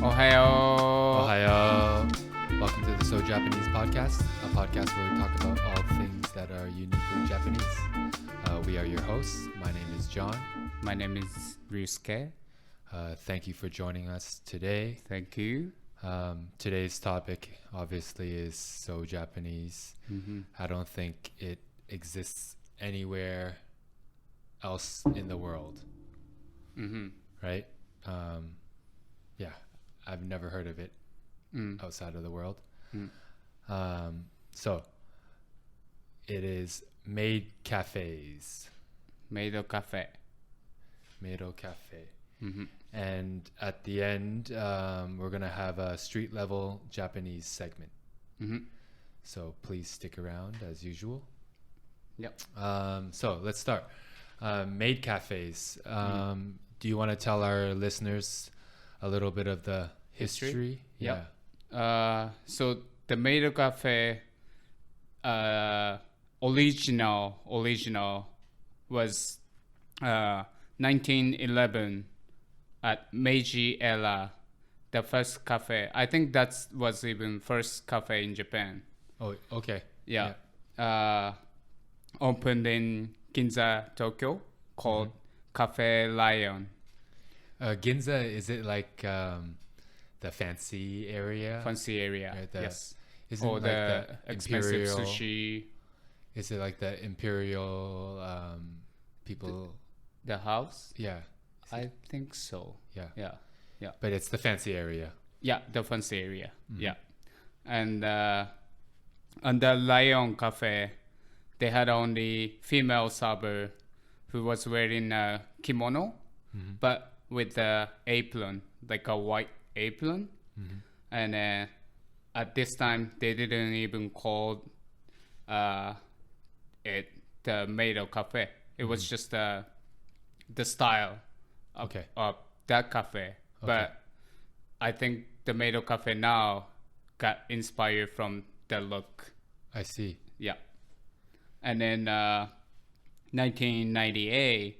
Ohayo. Ohayo. Welcome to the So Japanese podcast, a podcast where we talk about all things that are uniquely Japanese. We are your hosts. My name is John. My name is Ryusuke. Thank you for joining us today. Thank you. Today's topic obviously is so Japanese. Mm-hmm. I don't think it exists anywhere else in the world. Mm-hmm. Right? Yeah, I've never heard of it outside of the world. So it is Maid Cafés. Maid Cafe. Maid Cafe. Mm-hmm. And at the end, we're going to have a street level Japanese segment. Mm-hmm. So please stick around as usual. Yep. So let's start. Maid Cafés. Do you want to tell our listeners a little bit of the history? Yeah. So the Maid Cafe original was 1911 at Meiji era, the first cafe. I think that was even first cafe in Japan. Oh, okay. Yeah. Opened in Ginza, Tokyo, called Cafe Lion. Ginza, is it like the fancy area? Fancy area, Right, yes. Isn't Or like the the expensive imperial, sushi. Is it like the imperial people? The house? Yeah. I think so. Yeah. Yeah. But it's the fancy area. Yeah, the fancy area. Yeah. And under Lion Cafe, they had only female server who was wearing a kimono, but with a apron, like a white apron. And at this time, they didn't even call it the Maid Cafe. It was just the style of that cafe. But I think the Maid Cafe now got inspired from the look. I see. Yeah. And then 1998,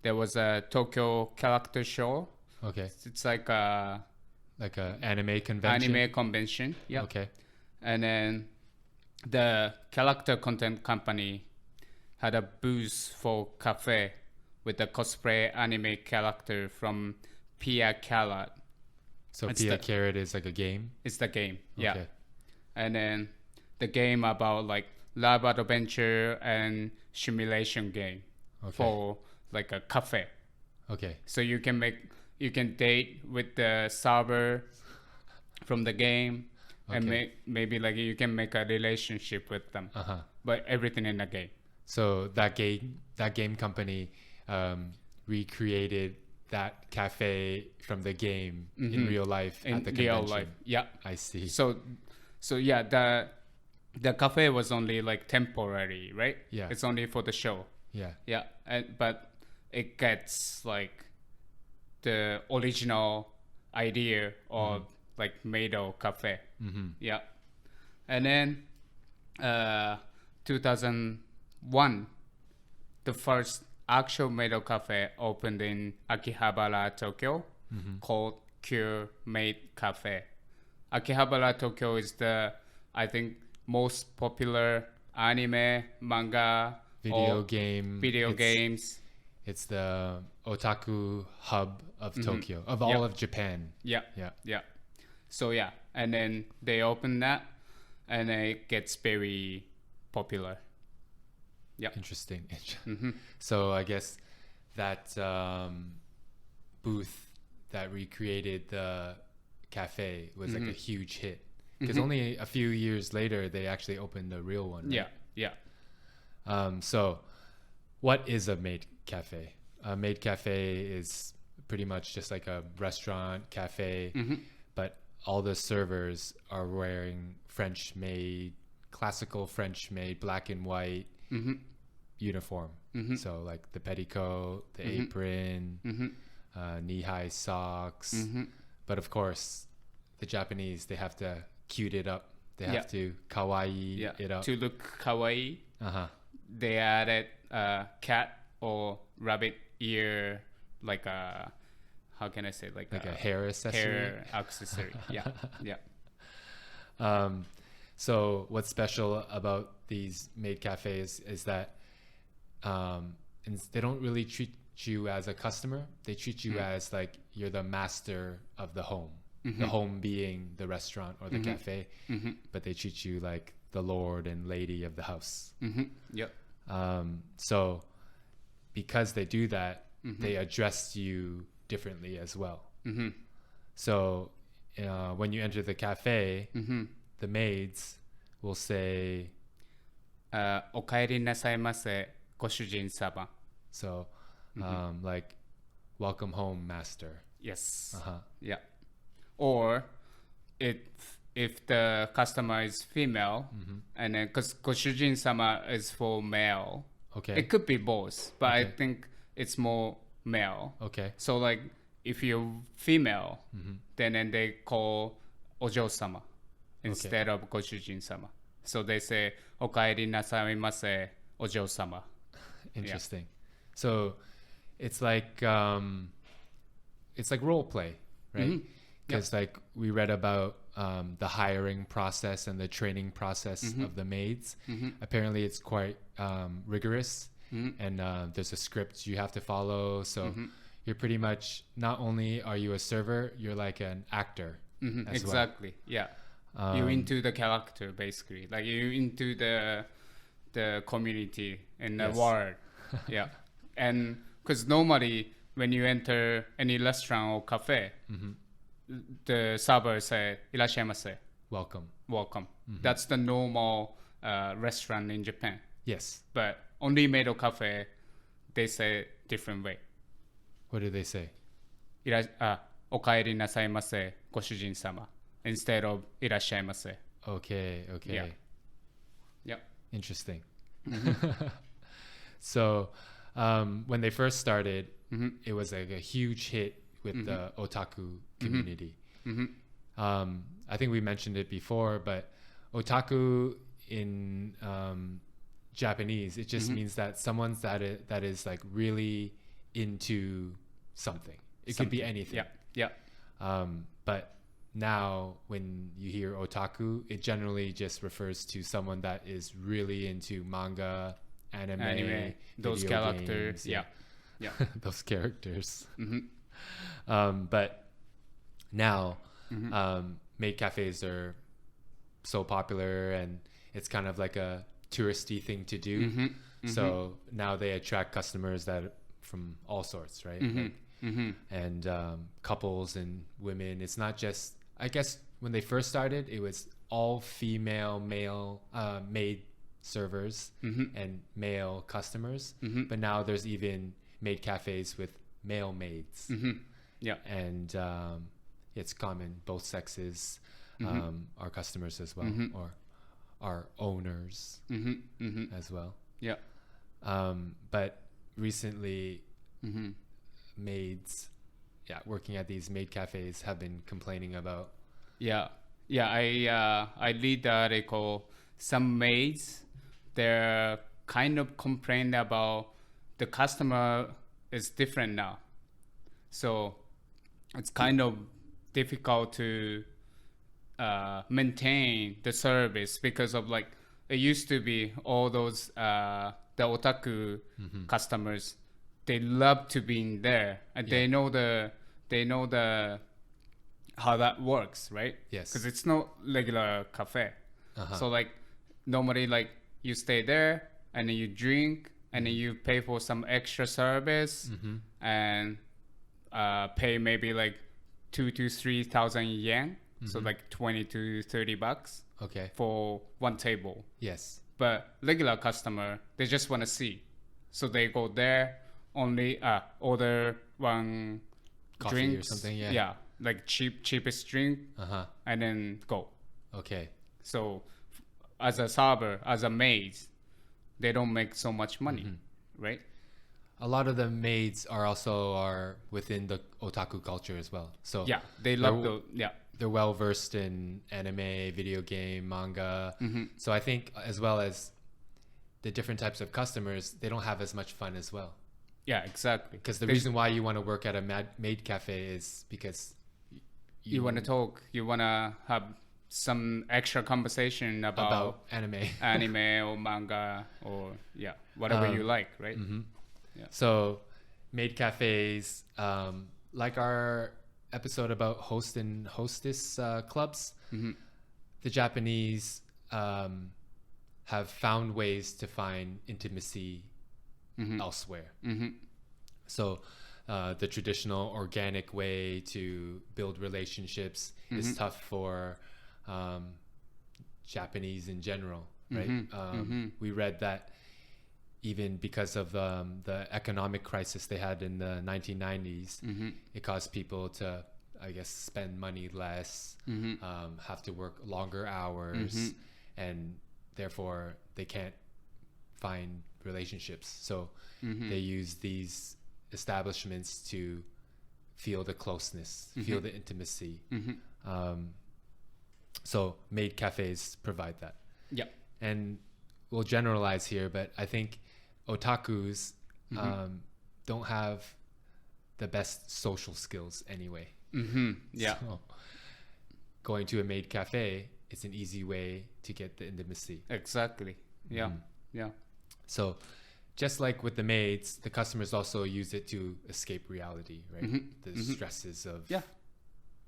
there was a Tokyo character show. Okay. It's like a anime convention. anime convention. Yeah. Okay. And then the character content company had a booth for cafe with a cosplay anime character from Pia Carrot. So It's Pia the- Carrot is like a game? It's the game. Yeah. Okay. And then the game about like lab adventure and simulation game for like a cafe. Okay. So you can date with the server from the game and maybe like you can make a relationship with them. But everything in the game. So that game company recreated that cafe from the game in real life In at the real convention. life. Yeah. I see. So yeah, the cafe was only like temporary, right? Yeah. It's only for the show. Yeah. Yeah. But it gets like the original idea of like Maido Cafe. Yeah. And then 2001, the first actual Maido Cafe opened in Akihabara, Tokyo, called Cure Maid Cafe. Akihabara, Tokyo is the, I think, most popular anime, manga, Video or games. It's the Otaku hub of Tokyo, of all of Japan. Yeah. Yeah. So yeah, and then they open that, and it gets very popular. Yeah. Interesting. So I guess that booth that recreated the cafe was like a huge hit. Because only a few years later, they actually opened a real one. Right? Yeah. So what is a maid cafe? A maid cafe is pretty much just like a restaurant cafe, but all the servers are wearing classical French made black and white uniform. So like the petticoat, the apron, knee-high socks. But of course, the Japanese, they have to cute it up. They have to kawaii it up. To look kawaii, they added cat or rabbit ear, like a how can I say, like a hair accessory. Hair accessory. Yeah, yeah. So what's special about these maid cafes is that they don't really treat you as a customer. They treat you as like you're the master of the home. The home being the restaurant or the cafe, but they treat you like the lord and lady of the house. Yep. So because they do that, they address you differently as well. So when you enter the cafe, the maids will say, お帰りなさいませ、ご主人様. So, like, welcome home, master. Yes. Yeah. Or if the customer is female, and then because ご主人様 is for male, Okay. it could be both, but I think it's more male. Okay. So like if you're female, then they call お嬢様 instead of ご主人様. So they say お帰りなさいませ、お嬢様. Interesting. So it's like role play, right? Because like we read about the hiring process and the training process of the maids. Apparently it's quite rigorous, and there's a script you have to follow. So you're pretty much, not only are you a server, you're like an actor as Exactly. well. Yeah. You're into the character basically. Like you're into the community and the world. Yeah. And because normally when you enter any restaurant or cafe, the server say いらっしゃいませ. Welcome. Welcome. That's the normal restaurant in Japan. Yes. But only Maid Cafe, they say different way. What do they say? お帰りなさいませ、ご主人様. Instead of いらっしゃいませ. Okay. Yeah. Yeah. Interesting. So when they first started, it was like a huge hit with the otaku community. I think we mentioned it before, but otaku in Japanese, it just means that someone that is like really into something. It could be anything. Yeah. But now when you hear otaku, it generally just refers to someone that is really into manga, anime, those video characters. games, Yeah. those characters. But now maid cafes are so popular, and it's kind of like a touristy thing to do. So now they attract customers that from all sorts, right? And couples and women. It's not just, I guess when they first started, it was all female, male maid servers and male customers. But now there's even maid cafes with male maids. Yeah. And it's common, both sexes are customers as well, or are owners as well. Yeah. But recently, maids working at these maid cafes have been complaining about. I read the article. Some maids, they're kind of complained about the customer is different now, so it's kind of difficult to maintain the service, because of like it used to be all those the otaku customers, they love to be in there, and they know the how that works, right? Yes. Because it's not regular cafe. So like normally like you stay there and then you drink and then you pay for some extra service and pay maybe like 2,000 to 3,000 yen, so like $20 to $30 Okay. for one table. Yes. But regular customer, they just want to see, so they go there, only order one Coffee drink or something. yeah, like cheapest drink, and then go. Okay. So as a server, as a maid, they don't make so much money, right? A lot of the maids are within the otaku culture as well. So Yeah, they love they're well versed in anime, video game, manga. So I think as well as the different types of customers, they don't have as much fun as well. Yeah, exactly. Because the reason why you want to work at a maid cafe is because you want to talk. You want to have some extra conversation about anime or manga or whatever you like, right? Yeah. So maid cafes, like our episode about host and hostess clubs, the Japanese have found ways to find intimacy elsewhere. So the traditional organic way to build relationships is tough for Japanese in general, right? We read that even because of the economic crisis they had in the 1990s, it caused people to, I guess, spend money less, have to work longer hours, and therefore they can't find relationships. So they use these establishments to feel the closeness, feel the intimacy. So maid cafes provide that. Yeah. And we'll generalize here, but I think otakus don't have the best social skills anyway. Yeah. So going to a maid cafe is an easy way to get the intimacy. Exactly. Yeah. Yeah. So just like with the maids, the customers also use it to escape reality, right? The stresses of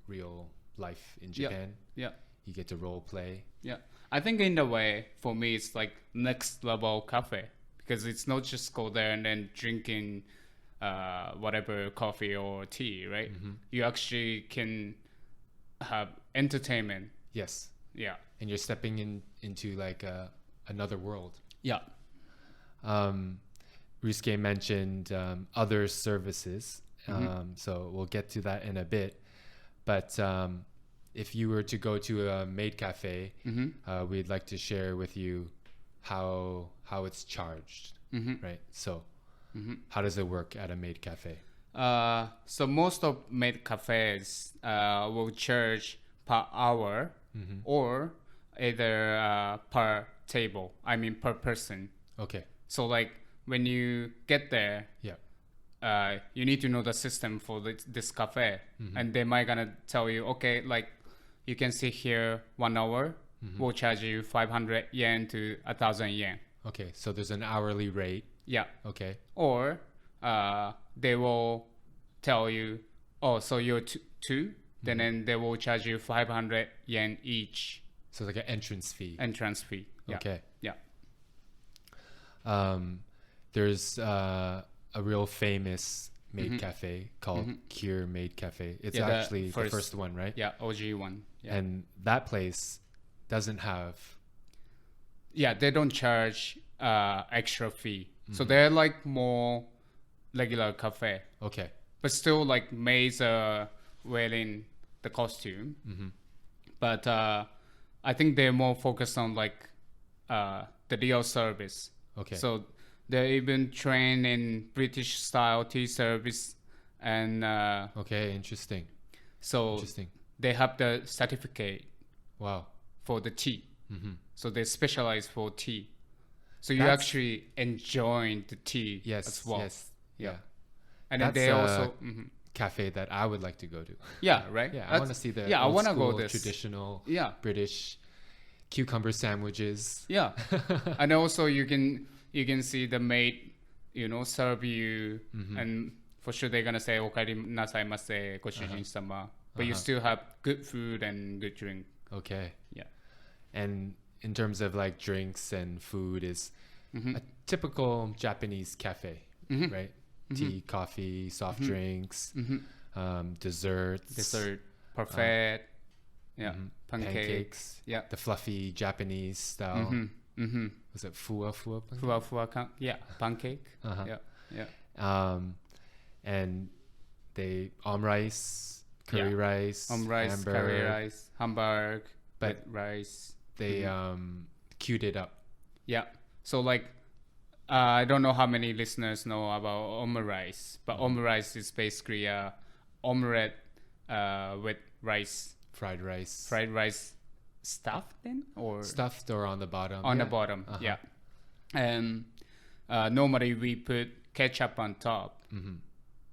real life in Japan. Yeah. You get to role play. Yeah. I think in a way, for me, it's like next level cafe because it's not just go there and then drinking whatever coffee or tea, right? You actually can have entertainment. Yes. Yeah. And you're stepping into like another world. Yeah. Ryusuke mentioned other services. So we'll get to that in a bit. But if you were to go to a maid cafe, we'd like to share with you how it's charged, right? So how does it work at a maid cafe? So most of maid cafes will charge per hour or either per table. I mean per person. Okay. So like when you get there, you need to know the system for this cafe, and they might gonna tell you, okay, like you can sit here 1 hour, we'll charge you 500 yen to 1,000 yen. Okay, so there's an hourly rate. Yeah. Okay. Or they will tell you, oh, so you're two, then they will charge you 500 yen each. So like an entrance fee. Yeah. Okay. Yeah. There's a real famous maid cafe called Cure Maid Cafe. It's actually the first one, right? Yeah, OG one. Yeah. And that place doesn't have... Yeah, they don't charge extra fee. So they're like more regular cafe. Okay. But still like maids are wearing the costume. But I think they're more focused on like the real service. Okay. So they're even trained in British style tea service and okay, interesting. So they have the certificate. Wow. For the tea. So they specialize for tea. So you actually enjoy the tea as well. Yeah. And then they also cafe that I would like to go to. Yeah, right? Yeah, I want to see the I want to go this traditional British cucumber sandwiches. Yeah. And also you can see the maid, serve you and for sure they're going to say okaeri nasaimasu goshujin sama. But you still have good food and good drink. Okay. Yeah. And in terms of like drinks and food is a typical Japanese cafe, right? Tea, coffee, soft drinks, desserts. Dessert, parfait, pancakes. Yeah. The fluffy Japanese style. Was it fuwa? Fuwa, pancake. Yeah. And they Oma Rice, curry rice, Oma Rice, Hamburg, curry rice, Hamburg, but rice. They queued it up. Yeah. So like, I don't know how many listeners know about Oma Rice, but Oma Rice is basically a omelette with rice. Fried rice. Fried rice stuffed in or? Stuffed or on the bottom. On the bottom, yeah. And normally we put ketchup on top,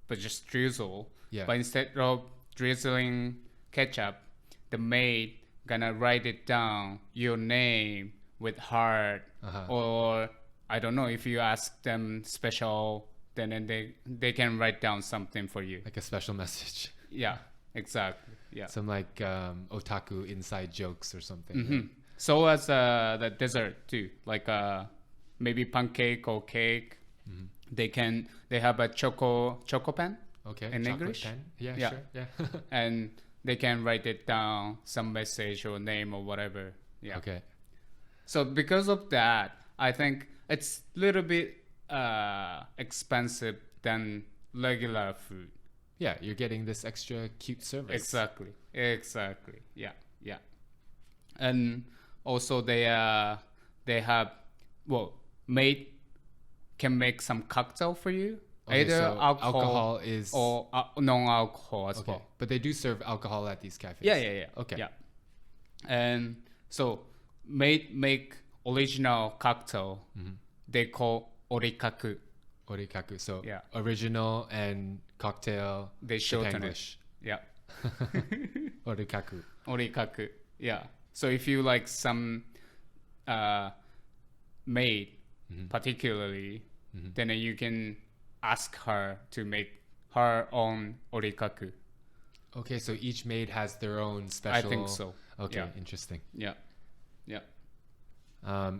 but just drizzle. Yeah. But instead of drizzling ketchup, the maid gonna write it down, your name with heart, or I don't know, if you ask them special, then they can write down something for you. Like a special message. Yeah, exactly. Yeah. Some like otaku inside jokes or something. Right? So as the dessert too, like maybe pancake or cake. They have a choco pan. Okay. In chocolate English. Pen? Yeah, Yeah. sure. Yeah. And they can write it down, some message or name or whatever. Yeah. Okay. So because of that, I think it's a little bit expensive than regular food. Yeah, you're getting this extra cute service. Exactly. Yeah. And also they have, maid can make some cocktail for you. Okay, Either so alcohol is or non-alcohol as okay. well. But they do serve alcohol at these cafes. Yeah. Okay. Yeah. And so maid make original cocktail. They call orikaku. Orikaku. So Yeah. original and cocktail. They shorten it. Japanglish. Yeah. Orikaku. Yeah. So if you like some maid particularly, then you can ask her to make her own orikaku. Okay, so each maid has their own special. I think so. Okay, Yeah. interesting. Yeah.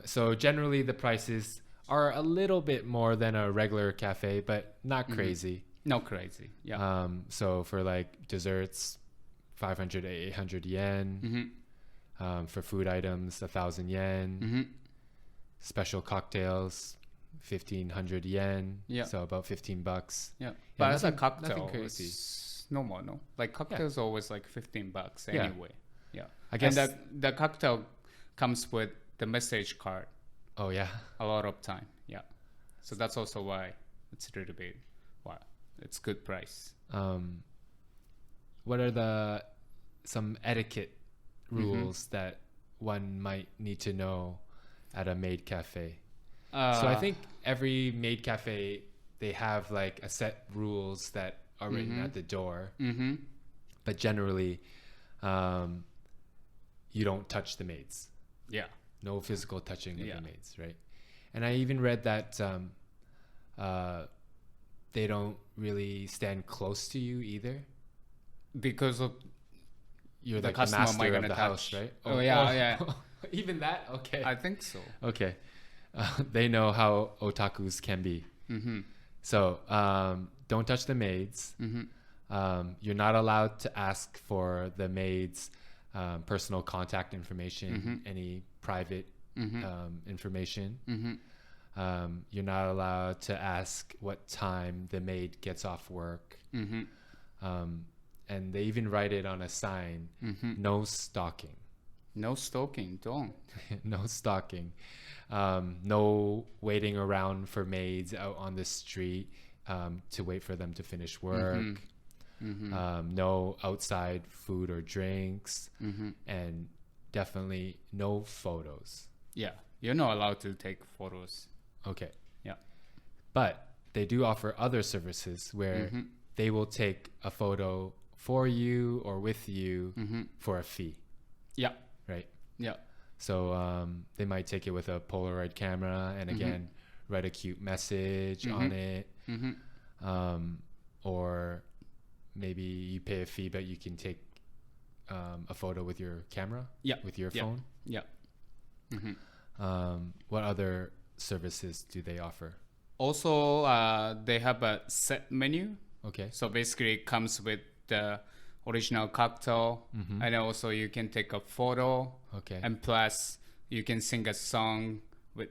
So generally the prices are a little bit more than a regular cafe, but not crazy. No crazy. Yeah. So for like desserts, 500 to 800 yen. For food items, 1,000 yen. Special cocktails, 1,500 yen. Yeah. So about $15. Yeah. But as a nothing cocktail, crazy. it's normal, no? Like cocktails always like $15 Yeah. anyway. Yeah. I guess- And the cocktail comes with the message card Oh yeah. a lot of time. Yeah. So that's also why it's a little bit, it's good price. What are some etiquette rules that one might need to know at a maid cafe? So I think every maid cafe, they have like a set rules that are written at the door. But generally, you don't touch the maids. Yeah. No physical touching with Yeah. the maids, right? And I even read that they don't really stand close to you either. Because of You're the like the customer might master of gonna the house, touch. right? Oh, yeah. Even that? Okay. I think so. Okay. They know how otakus can be. So don't touch the maids. You're not allowed to ask for the maid's personal contact information, any private information. You're not allowed to ask what time the maid gets off work. And they even write it on a sign, no stalking. No stalking, don't. No stalking. No waiting around for maids out on the street to wait for them to finish work. No outside food or drinks. And definitely no photos. Yeah. You're not allowed to take photos. Okay. Yeah. But they do offer other services where they will take a photo for you or with you for a fee. Yeah. Right? Yeah. So they might take it with a Polaroid camera and again write a cute message on it. Or maybe you pay a fee, but you can take a photo with your camera, with your phone. Yeah. What other services do they offer? Also, they have a set menu. Okay. So basically, it comes with the original cocktail, and also you can take a photo. Okay. And plus, you can sing a song with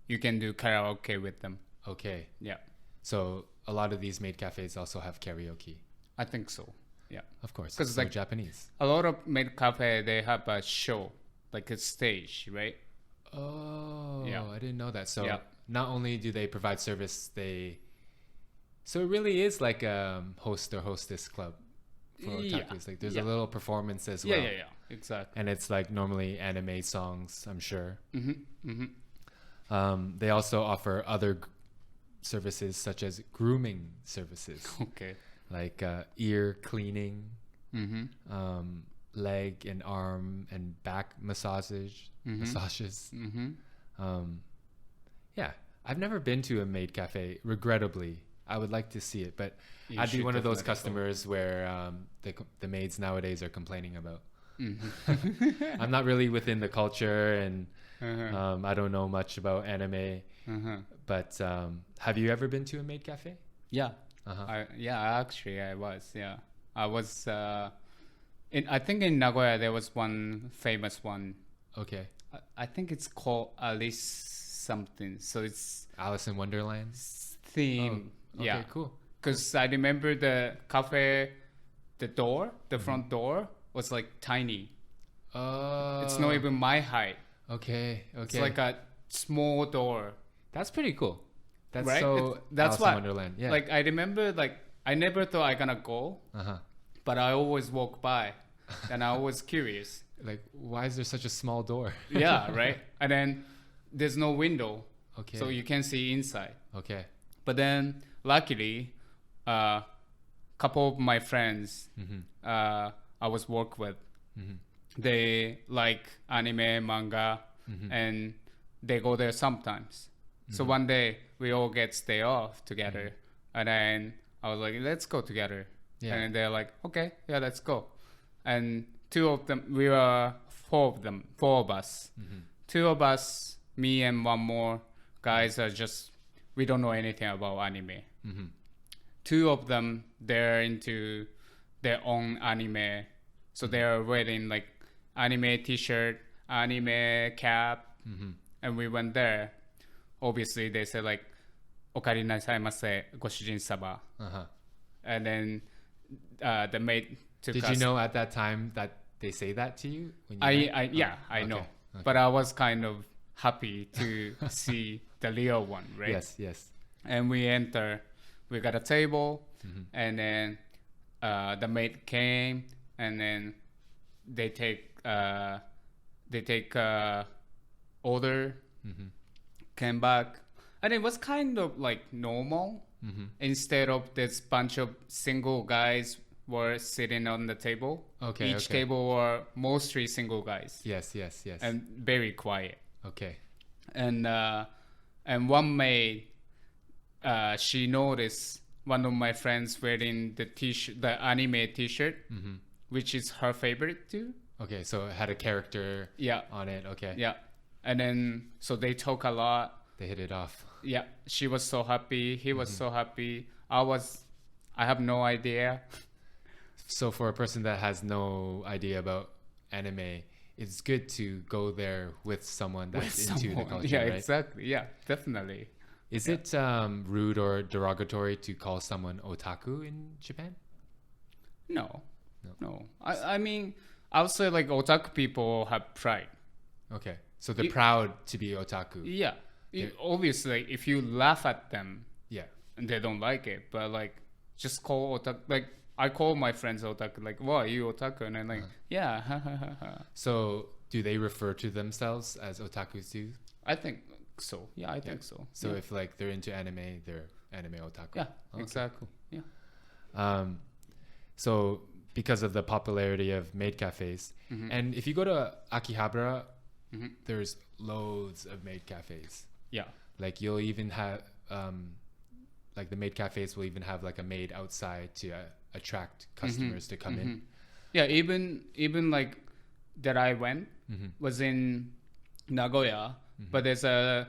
you can do karaoke with them. Okay. Yeah, So a lot of these maid cafes also have karaoke. I think so. Yeah, Of course. 'Cause It's so like- Japanese. a lot of maid cafe they have a show, like a stage, right? Oh, Yeah. I didn't know that. So Yeah. not only do they provide service, so it really is like a host or hostess club for Yeah. otakus. Like there's Yeah. a little performance as well. Yeah, exactly. And it's like normally anime songs, I'm sure. They also offer other services such as grooming services. Okay. Like ear cleaning, leg and arm and back massages. Yeah, I've never been to a maid cafe, regrettably. I would like to see it, but I'd be one of those customers where the maids nowadays are complaining about. I'm not really within the culture, and I don't know much about anime. But have you ever been to a maid cafe? Yeah. Actually, I was. Yeah, I was. I think in Nagoya there was one famous one. Okay. I think it's called Alice something. So it's Alice in Wonderland theme. Oh, okay, yeah, cool. Because I remember the cafe, the front door was like tiny. It's not even my height. Okay. It's like a small door. That's pretty cool. That's right? so that's Alice what in Wonderland. Yeah. Like I remember, like I never thought I gonna go, but I always walk by, and I was curious. Like, why is there such a small door? Yeah, right. And then there's no window, Okay. so you can see inside. Okay. But then, luckily, couple of my friends I was work with, they like anime, manga, and they go there sometimes. So one day we all get stay off together, and then I was like, let's go together. Yeah. And they're like, okay, yeah, let's go. And two of them, we were four of us. Two of us, me and one more guys are just, we don't know anything about anime. Two of them, they're into their own anime. So they're wearing like anime t-shirt, anime cap. And we went there. Obviously, they said like, おかえりなさいませ、ご主人様. And then the maid took Did us. you know at that time that they say that to you? When you I know. Okay. But I was kind of happy to see the real one, right? Yes. And we enter, we got a table, and then the maid came, and then they take order, came back, and it was kind of like normal. Instead of this bunch of single guys were sitting on the table. Okay. Each table were mostly single guys. Yes. And very quiet. Okay. And one maid, she noticed one of my friends wearing the anime t-shirt, which is her favorite too. Okay, so it had a character on it. Okay. Yeah. And then, so they talk a lot. They hit it off. Yeah. She was so happy. He was so happy. I have no idea. So for a person that has no idea about anime, it's good to go there with someone that's into the culture, yeah, right? Exactly. Yeah, definitely. Is it rude or derogatory to call someone otaku in Japan? No. I mean, I would say like otaku people have pride. Okay. So they're proud to be otaku. Yeah. Obviously, if you laugh at them, Yeah. and they don't like it, but like, just call otaku. Like, I call my friends otaku. Like, "Wow, you otaku?" And I'm like, "Yeah." So do they refer to themselves as otakus too? I think so. Yeah, I think so. So yeah. if like they're into anime, they're anime otaku. Yeah, Okay. exactly. Yeah. So because of the popularity of maid cafes, and if you go to Akihabara, there's loads of maid cafes. Yeah. Like you'll even have, like the maid cafes will even have like a maid outside to attract customers to come in. Yeah, even like that I went was in Nagoya, but there's a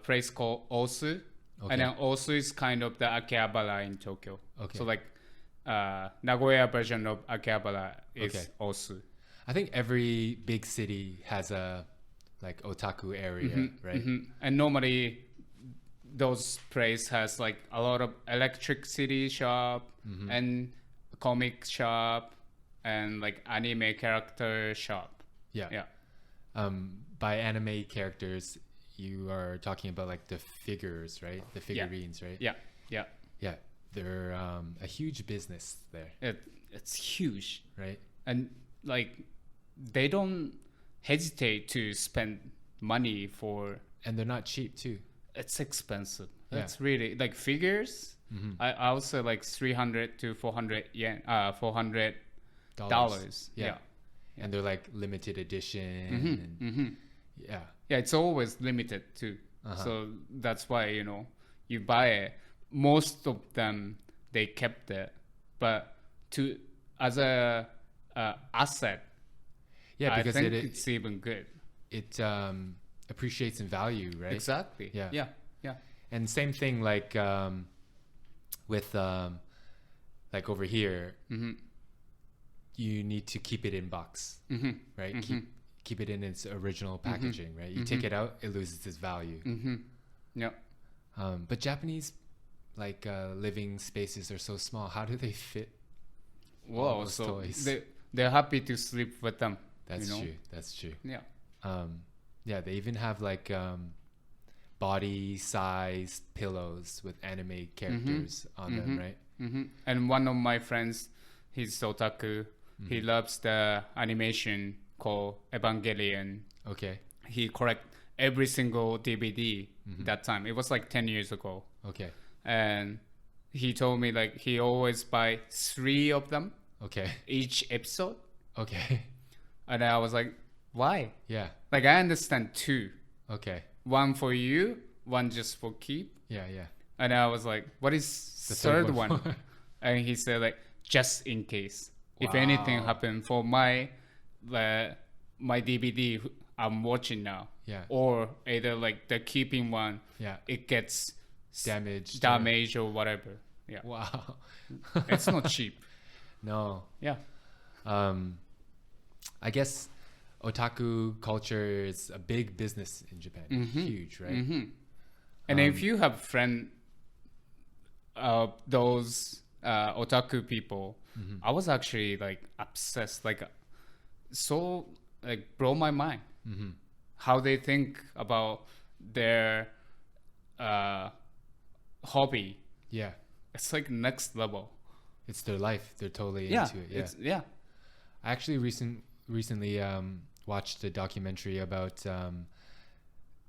place called Osu, and then Osu is kind of the Akihabara in Tokyo. Okay. So like Nagoya version of Akihabara is Osu. I think every big city has a like otaku area, right? And normally those place has like a lot of electricity shop and comic shop and like anime character shop. Yeah. By anime characters, you are talking about like the figures, right? The figurines, right? Yeah. They're a huge business there. It's huge, right? And like they don't hesitate to spend money for, and they're not cheap too. it's expensive. Yeah. That's really like figures. I would say like 300 to 400 yen, $400. Yeah. And they're like limited edition. Yeah. Yeah, it's always limited too. So that's why, you buy it. Most of them, they kept it. But as a asset, Yeah, because I think it's even good. It appreciates in value, right? Exactly. Yeah. And same thing like with like over here, you need to keep it in box, right? Keep it in its original packaging, right? You take it out, it loses its value. Yeah. But Japanese like living spaces are so small. How do they fit all those toys? They're happy to sleep with them. That's true. That's true. Yeah. Yeah, they even have like body-sized pillows with anime characters on them, right? And one of my friends, he's otaku. He loves the animation called Evangelion. Okay. He collect every single DVD that time. It was like 10 years ago. Okay. And he told me like he always buy 3 of them. Okay. Each episode. Okay. And I was like, why? Yeah. Like I understand 2. Okay. 1 for you, 1 just for keep. Yeah. And I was like, what is the third one? And he said like, just in case. If anything happened for my DVD I'm watching now. Yeah. Or either like the keeping one. Yeah. It gets damaged or whatever. Yeah. Wow. It's not cheap. No. Yeah. I guess otaku culture is a big business in Japan. Huge, right? And if you have friend those otaku people, I was actually like obsessed, like so like blow my mind how they think about their hobby. Yeah. It's like next level. It's their life. They're totally into it. Yeah. I actually recently watched a documentary about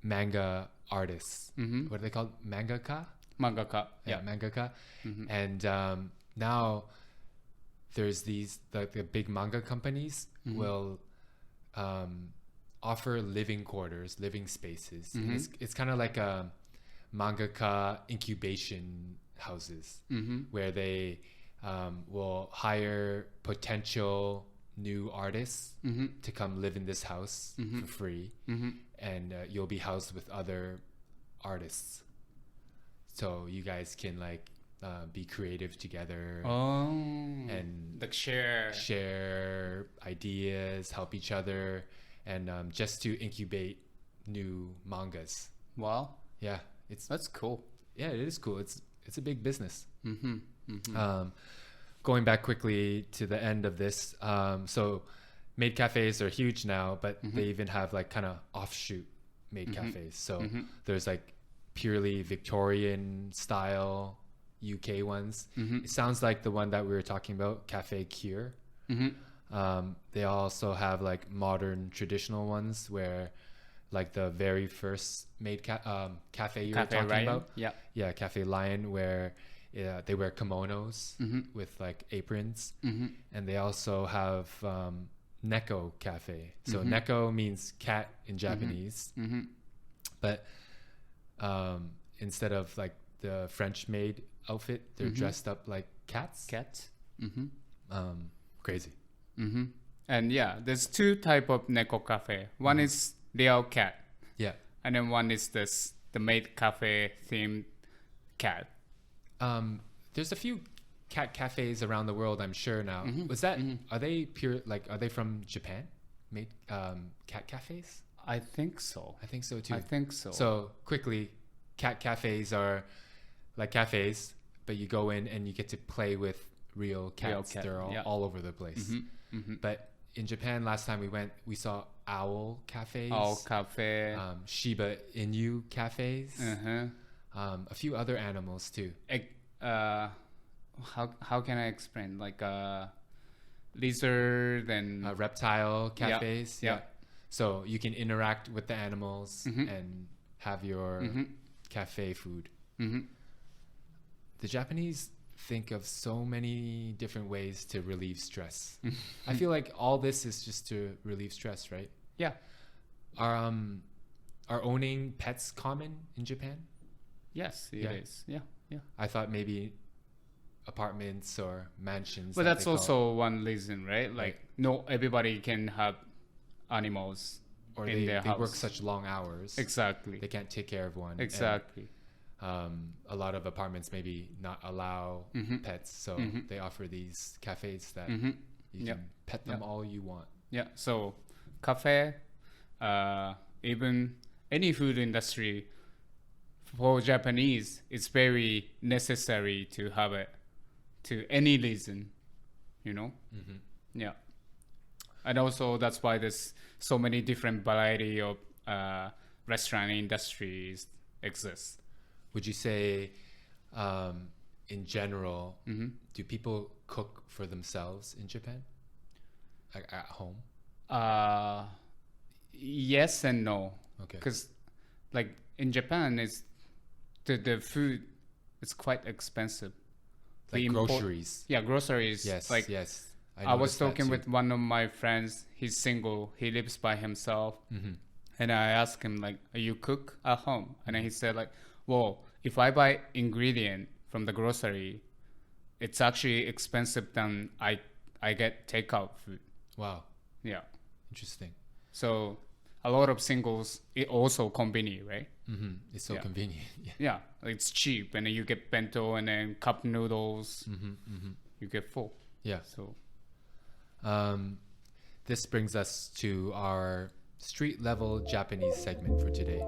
manga artists. What are they called? Mangaka? Mangaka. Yeah, mangaka. And now there's these the big manga companies will offer living quarters, living spaces. And it's kind of like a mangaka incubation houses where they will hire potential new artists to come live in this house for free, and you'll be housed with other artists, so you guys can like be creative together and like share ideas, help each other, and just to incubate new mangas. Wow. Yeah, that's cool. Yeah, it is cool. It's a big business. Going back quickly to the end of this, so Maid Cafés are huge now, but they even have like kind of offshoot Maid Cafés. So there's like purely Victorian style UK ones. It sounds like the one that we were talking about, Cafe Cure. They also have like modern traditional ones where like the very first Maid Cafe you were talking Ryan. about. Yeah, Cafe Lion, where they wear kimonos with like aprons. And they also have Neko Cafe. So Neko means cat in Japanese. But instead of like the French maid outfit, they're dressed up like cats. Crazy. And yeah, there's 2 type of Neko Cafe. One is real cat. Yeah. And then one is the Maid Cafe themed cat. There's a few cat cafes around the world, I'm sure now. Was that are they pure, like are they from Japan? Made cat cafes? I think so. I think so too. I think so. So quickly, cat cafes are like cafes, but you go in and you get to play with real cats. They're all over the place. But in Japan, last time we went, we saw owl cafes. Owl cafe. Shiba Inu cafes. A few other animals too. How can I explain? Like lizard and reptile cafes. Yeah. So you can interact with the animals and have your cafe food. Mm-hmm. The Japanese think of so many different ways to relieve stress. I feel like all this is just to relieve stress, right? Yeah. Are owning pets common in Japan? Yes, it is. Yeah. I thought maybe apartments or mansions. But that's also one reason, right? Like, no, everybody can have animals or in their house. They work such long hours. Exactly. They can't take care of one. Exactly. And, a lot of apartments maybe not allow pets, so they offer these cafes that you can pet them all you want. Yeah. So, cafe, even any food industry, for Japanese, it's very necessary to have it to any reason, you know? Yeah. And also that's why there's so many different variety of restaurant industries exist. Would you say, in general, do people cook for themselves in Japan, like at home? Yes and no. Okay. Because, like in Japan, it's the food is quite expensive. Like groceries. Yeah, groceries. Yes. Like, yes. I was talking with one of my friends. He's single. He lives by himself. And I asked him, like, you cook at home? And then he said, like, well, if I buy ingredient from the grocery, it's actually expensive than I get takeout food. Wow. Yeah. Interesting. So a lot of singles, it also convenient, right? It's so convenient. Yeah, it's cheap, and then you get bento and then cup noodles. You get full. Yeah. So this brings us to our street level Japanese segment for today.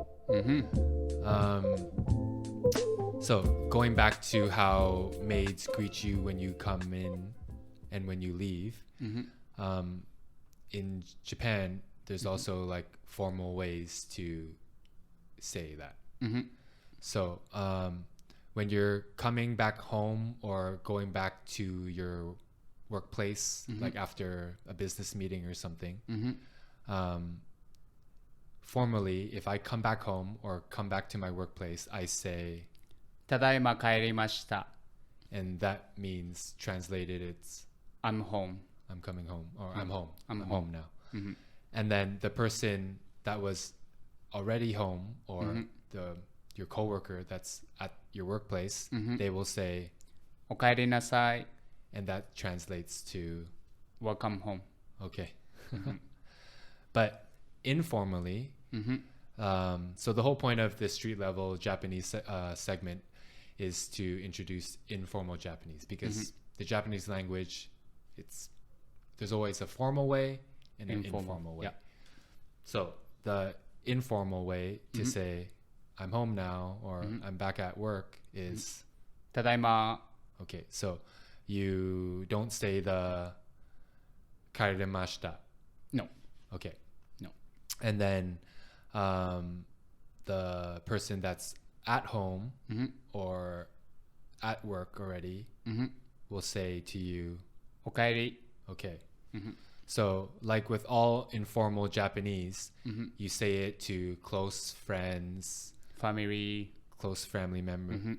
So going back to how maids greet you when you come in and when you leave, in Japan, there's also like formal ways to say that. So when you're coming back home or going back to your workplace, like after a business meeting or something, formally, if I come back home or come back to my workplace, I say ただいま帰りました and that means translated it's I'm home. I'm coming home, or I'm home. I'm home now. And then the person that was already home, or your coworker that's at your workplace, they will say お帰りなさい and that translates to welcome home. okay. But informally, so the whole point of this street level Japanese segment is to introduce informal Japanese, because the Japanese language, there's always a formal way and an informal way. Yeah. So the informal way to say I'm home now or I'm back at work is ただいま okay. So you don't say the 帰れました No. Okay. No. And then the person that's at home or at work already will say to you お帰り okay. So like with all informal Japanese, you say it to close friends, family, close family members,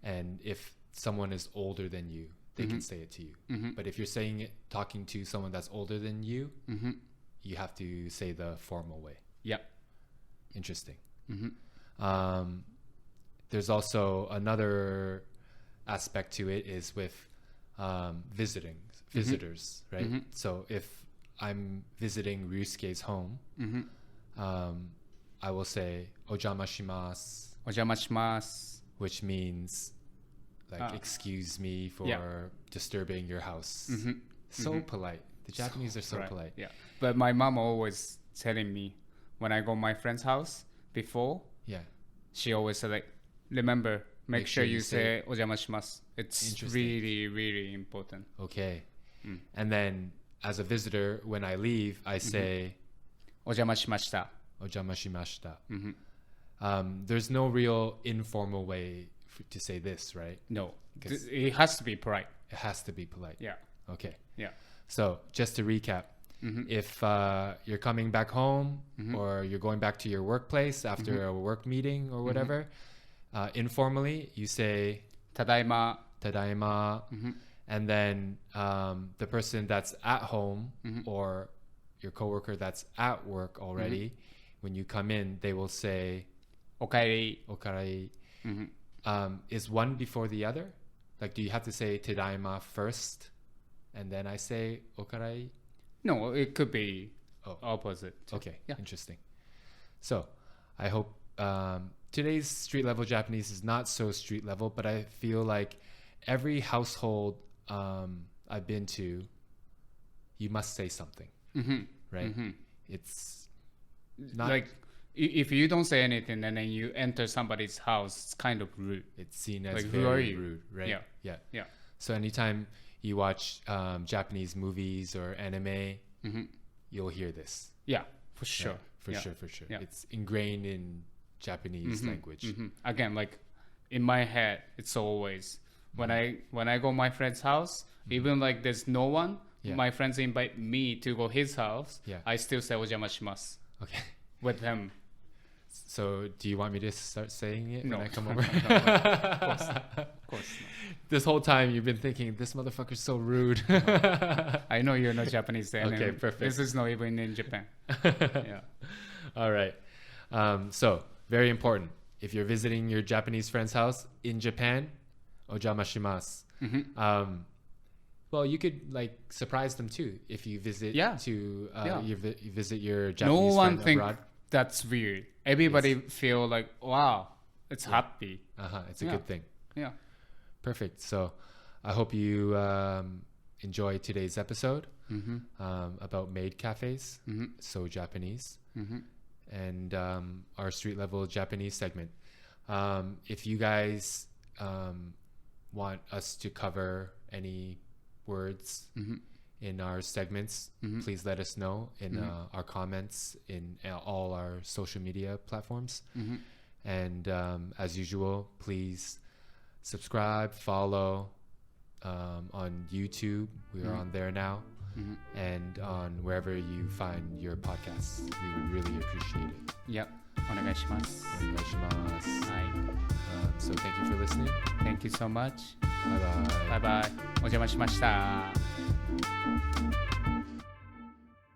and if someone is older than you, they can say it to you. But if you're saying it talking to someone that's older than you, you have to say the formal way. Yeah. Interesting. There's also another aspect to it is with visitors, right? So if I'm visiting Ryusuke's home, I will say お邪魔します お邪魔します which means like excuse me for disturbing your house. So polite. The Japanese are so polite. Yeah. But my mom always telling me when I go to my friend's house before, she always said, like, remember, make sure you say お邪魔します. It's really, really important. Okay. And then as a visitor, when I leave, I say お邪魔しました お邪魔しました. There's no real informal way to say this, right? No. It has to be polite. It has to be polite. Yeah. Okay. Yeah. So just to recap, if you're coming back home or you're going back to your workplace after a work meeting or whatever, informally you say ただいま tadaima, and then the person that's at home or your coworker that's at work already, when you come in, they will say おかえり okarai. Is one before the other? Like, do you have to say tadaima first and then I say okarai? No, it could be opposite. Okay, Yeah. interesting. So, I hope today's street level Japanese is not so street level, but I feel like every household I've been to, you must say something, right? It's not Like, if you don't say anything and then you enter somebody's house, it's kind of rude. it's seen as Like, very who are you? rude, right? Yeah. So anytime you watch Japanese movies or anime, you'll hear this. Yeah, for sure. Right? For sure. Yeah. It's ingrained in Japanese language. Again, like in my head, it's always when I go my friend's house, even like there's no one, my friends invite me to go his house. I still say お邪魔します Okay. with them. So do you want me to start saying it No. when I come over? Of course not. This whole time you've been thinking, this motherfucker's so rude. I know you're not Japanese. And Okay, perfect. This is not even in Japan. Yeah. All right. So very important. If you're visiting your Japanese friend's house in Japan, ojamashimasu. Well, you could like surprise them too if you visit you visit your Japanese No one friend think abroad. that's weird. Everybody feel like, wow, it's happy. It's a good thing. Yeah. Perfect. So I hope you enjoy today's episode about Maid Cafés, so Japanese, and our street level Japanese segment. If you guys want us to cover any words in our segments, please let us know in our comments in all our social media platforms. And as usual, please subscribe, follow on YouTube. We are on there now. And on wherever you find your podcasts. We would really appreciate it. Yeah. お願いします。お願いします。はい。So thank you for listening. Thank you so much. Bye bye. バイバイ。お邪魔しました。